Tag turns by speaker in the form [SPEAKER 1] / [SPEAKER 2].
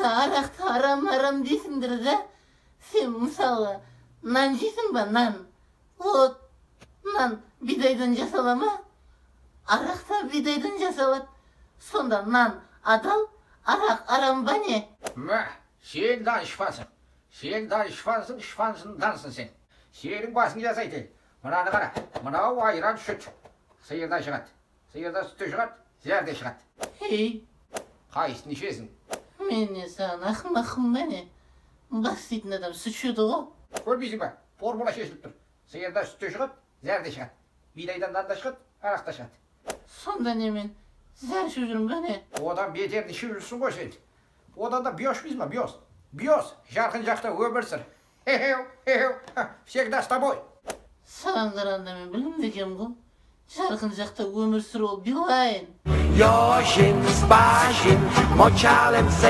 [SPEAKER 1] Araqta aram deysindir de, sen мысалы, nan jeysin ba, nan. Ot, nan bidaydan jasalama, araqta bidaydan jasalat. Sonda nan adal, araq aram ba ne?
[SPEAKER 2] Sen danışfansın. Sen danışfansın, şifansındansın sen. Senin basını jasaydı. Mınаны qara, mınау ayran süt. Sıyırdan шығат. Sıyırdan sütü шығат, зәрде шығат.
[SPEAKER 1] Hey,
[SPEAKER 2] Қайсысын ішесің?
[SPEAKER 1] мен не саған ақымақым ба не? Бас дейтін адам сүт ішеді ғой.
[SPEAKER 2] Көрмейсің ба? Формула шешіліп тұр. Сıyырдан sütü шығат, зәрде шығат. Бидайдан нан да шығат, арақ та шығат.
[SPEAKER 1] Сонда не мен зәр ішіп жүрмін ба не?
[SPEAKER 2] Одан бетерін ішіп жүрсің ғой сен. Одан да бьешь дейсің ба? Бьешь. Бьешь. Жарқын жақта өмір сүр. Хе-хеу. Всегда с тобой.
[SPEAKER 1] Саған қарағанда мен білімді екенмін ғой. Жарқын жақта өмір сүру ол Билайн.
[SPEAKER 3] Yosin, Spasin, Močalem se